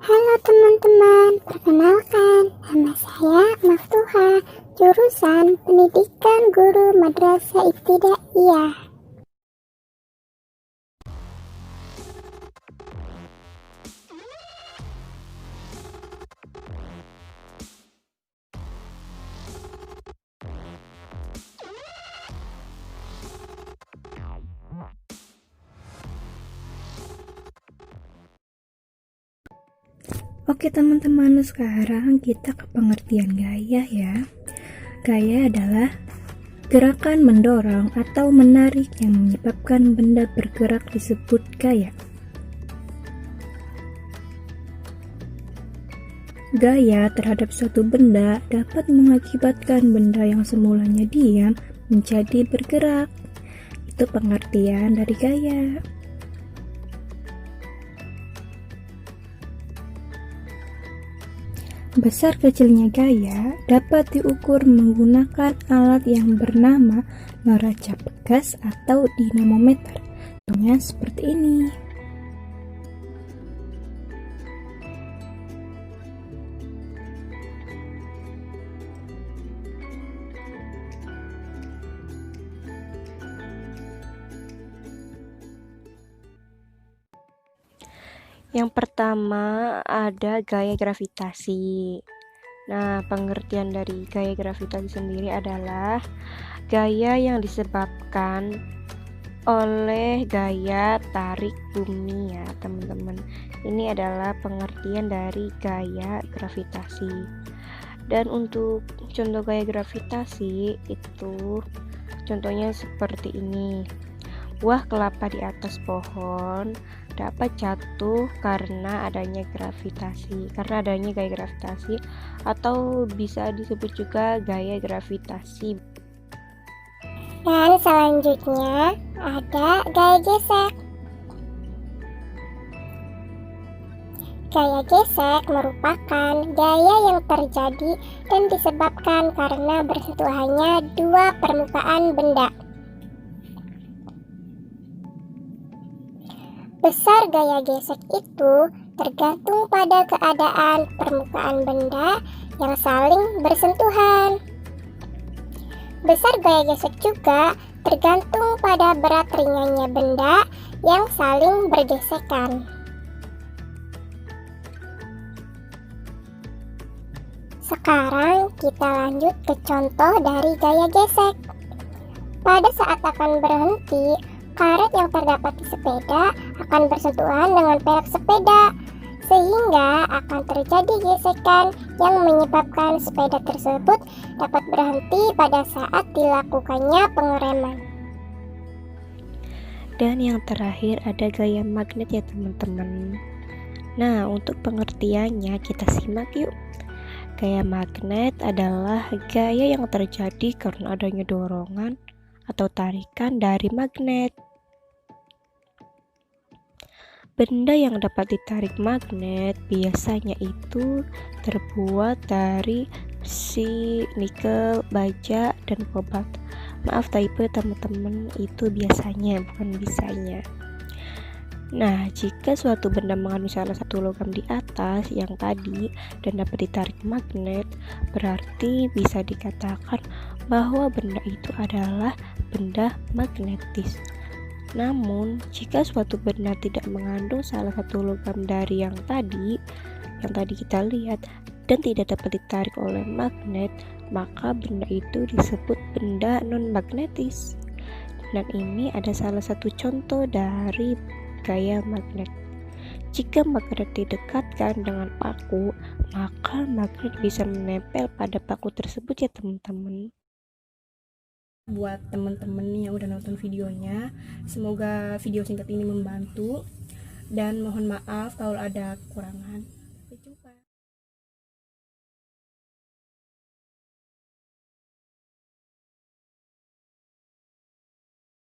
Halo teman-teman, perkenalkan nama saya Maftuha, jurusan Pendidikan Guru Madrasah Ibtidaiyah. Oke teman-teman, sekarang kita ke pengertian gaya ya. Gaya adalah gerakan mendorong atau menarik yang menyebabkan benda bergerak disebut gaya. Gaya terhadap suatu benda dapat mengakibatkan benda yang semulanya diam menjadi bergerak. Itu pengertian dari gaya. Besar kecilnya gaya dapat diukur menggunakan alat yang bernama neraca pegas atau dinamometer. Contohnya seperti ini. Yang pertama ada gaya gravitasi. Nah, pengertian dari gaya gravitasi sendiri adalah gaya yang disebabkan oleh gaya tarik bumi ya, teman-teman. Ini adalah pengertian dari gaya gravitasi. Dan untuk contoh gaya gravitasi itu contohnya seperti ini. Buah kelapa di atas pohon dapat jatuh karena adanya gaya gravitasi atau bisa disebut juga gaya gravitasi. Dan selanjutnya ada gaya gesek. Gaya gesek merupakan gaya yang terjadi dan disebabkan karena bersentuhannya dua permukaan benda. Besar gaya gesek itu tergantung pada keadaan permukaan benda yang saling bersentuhan. Besar gaya gesek juga tergantung pada berat ringannya benda yang saling bergesekan. Sekarang kita lanjut ke contoh dari gaya gesek. Pada saat akan berhenti, karet yang terdapat di sepeda akan bersentuhan dengan pelek sepeda, sehingga akan terjadi gesekan yang menyebabkan sepeda tersebut dapat berhenti pada saat dilakukannya pengereman. Dan yang terakhir ada gaya magnet ya teman-teman. Nah, untuk pengertiannya kita simak yuk. Gaya magnet adalah gaya yang terjadi karena adanya dorongan atau tarikan dari magnet. Benda yang dapat ditarik magnet biasanya itu terbuat dari besi, nikel, baja, dan kobalt. Maaf type teman-teman, itu biasanya bukan bisanya. Nah, jika suatu benda mengandung salah satu logam di atas yang tadi dan dapat ditarik magnet, berarti bisa dikatakan bahwa benda itu adalah benda magnetis. Namun, jika suatu benda tidak mengandung salah satu logam dari yang tadi kita lihat dan tidak dapat ditarik oleh magnet, maka benda itu disebut benda non-magnetis. Dan ini ada salah satu contoh dari gaya magnet. Jika magnet didekatkan dengan paku, maka magnet bisa menempel pada paku tersebut ya teman-teman. Buat teman-teman yang udah nonton videonya, semoga video singkat ini membantu, dan mohon maaf kalau ada kekurangan.